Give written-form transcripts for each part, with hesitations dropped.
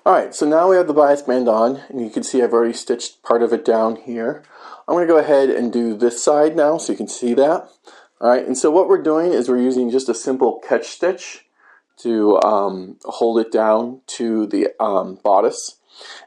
Alright, so now we have the bias band on, and you can see I've already stitched part of it down here. I'm going to go ahead and do this side now so you can see that. Alright, and so what we're doing is we're using just a simple catch stitch to hold it down to the bodice.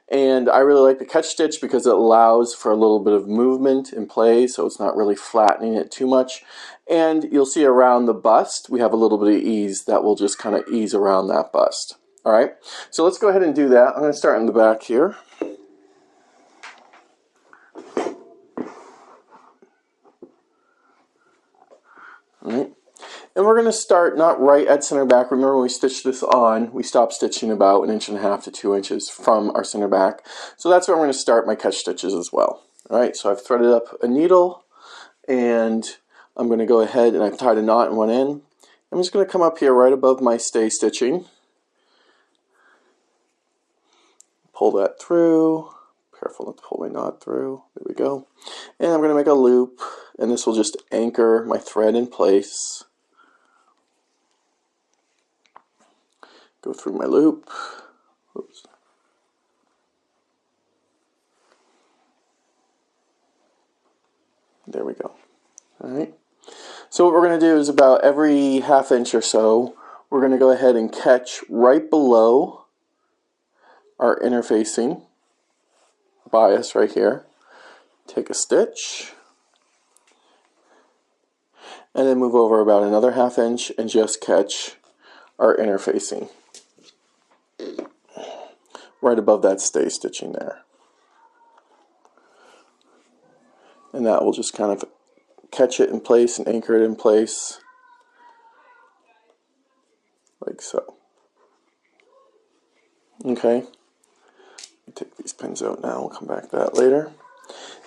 And I really like the catch stitch because it allows for a little bit of movement in play, so it's not really flattening it too much. And you'll see around the bust, we have a little bit of ease that will just kind of ease around that bust. Alright, so let's go ahead and do that. I'm going to start in the back here. Alright, and we're going to start not right at center back. Remember when we stitched this on, we stopped stitching about 1.5 to 2 inches from our center back. So that's where I'm going to start my catch stitches as well. Alright, so I've threaded up a needle, and I'm going to go ahead and I've tied a knot in one end. I'm just going to come up here right above my stay stitching. Pull that through. Careful not to pull my knot through. There we go. And I'm going to make a loop, and this will just anchor my thread in place. Go through my loop. Oops. There we go. Alright. So what we're going to do is about every 1/2 inch or so, we're going to go ahead and catch right below our interfacing bias right here. Take a stitch and then move over about another 1/2 inch and just catch our interfacing right above that stay stitching there. And that will just kind of catch it in place and anchor it in place like so. Okay. Take these pins out now, we'll come back to that later.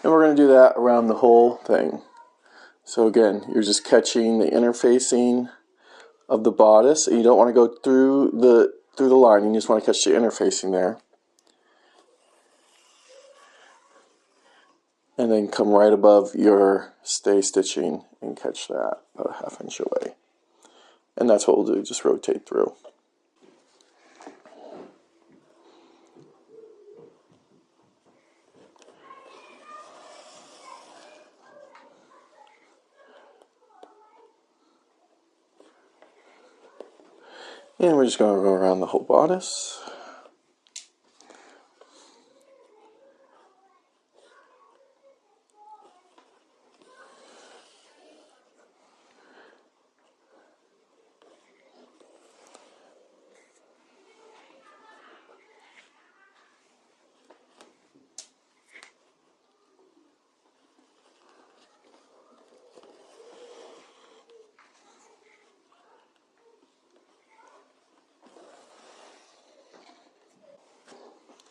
And we're going to do that around the whole thing. So again, you're just catching the interfacing of the bodice, and you don't want to go through the lining, you just want to catch the interfacing there. And then come right above your stay stitching and catch that about a 1/2 inch away. And that's what we'll do, just rotate through. And we're just going to go around the whole bodice.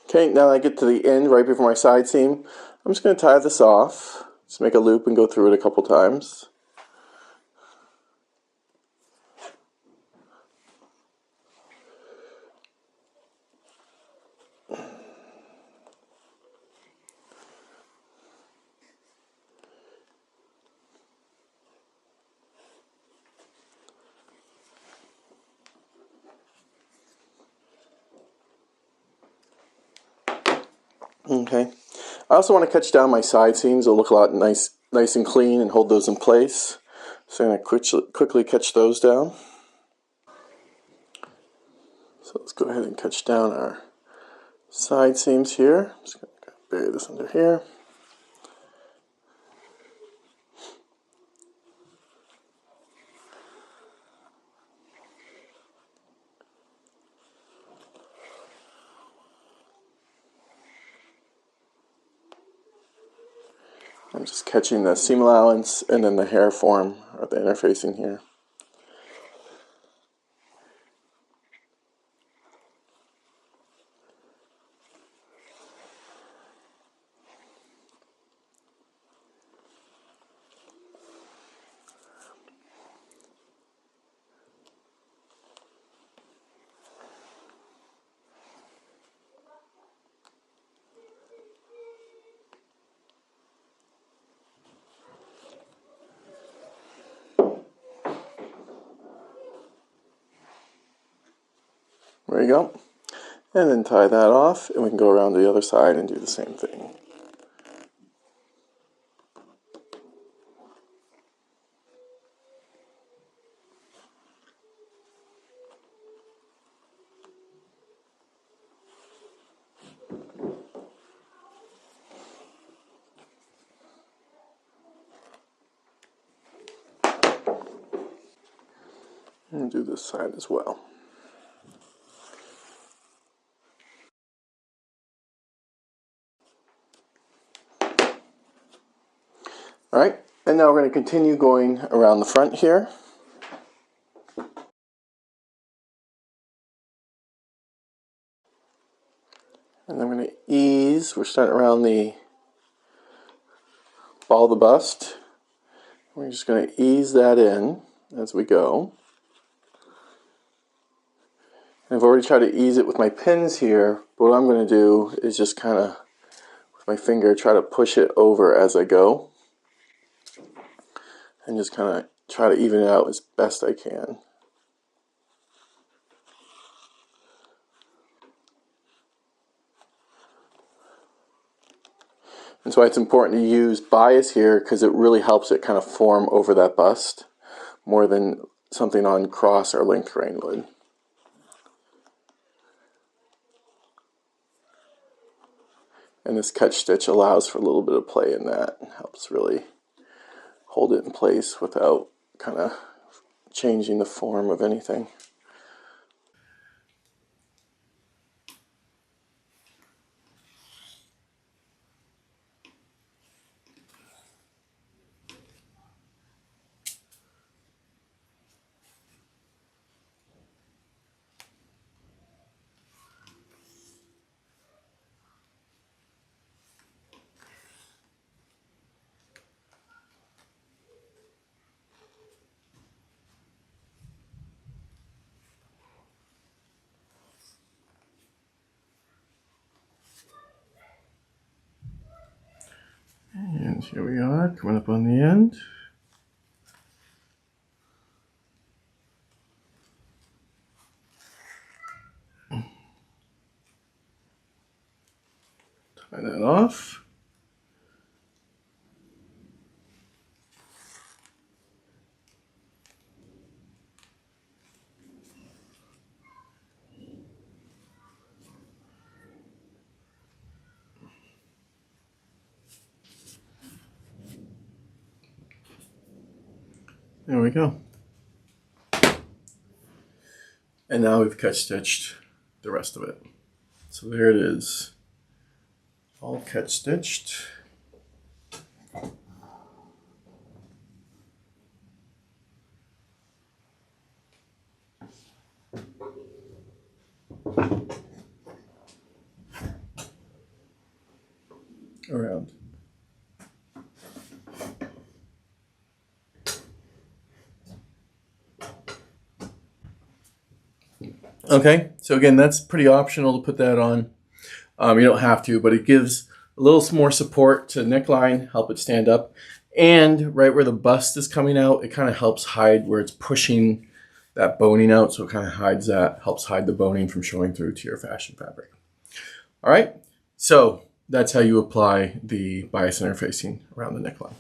Okay, now I get to the end right before my side seam. I'm just going to tie this off. Just make a loop and go through it a couple times. Okay. I also want to catch down my side seams. They'll look a lot nice and clean and hold those in place. So I'm going to quickly catch those down. So let's go ahead and catch down our side seams here. I'm just going to bury this under here. I'm just catching the seam allowance and then the hair form or the interfacing here. There you go. And then tie that off, and we can go around to the other side and do the same thing. And do this side as well. All right, and now we're going to continue going around the front here. And I'm going to ease, we're starting around the ball of the bust. We're just going to ease that in as we go. And I've already tried to ease it with my pins here, but what I'm going to do is just kind of, with my finger, try to push it over as I go. And just kind of try to even it out as best I can. That's why it's important to use Bodice here, because it really helps it kind of form over that bust more than something on cross or length grain would. And this catch stitch allows for a little bit of play in that. It helps really hold it in place without kind of changing the form of anything. And here we are, coming up on the end. Tie that off. There we go. And now we've catch stitched the rest of it. So there it is, all catch stitched. Around. Okay, so again, that's pretty optional to put that on. You don't have to, but it gives a little more support to the neckline, help it stand up. And right where the bust is coming out, it kind of helps hide where it's pushing that boning out. So it kind of hides that, helps hide the boning from showing through to your fashion fabric. All right, so that's how you apply the bias interfacing around the neckline.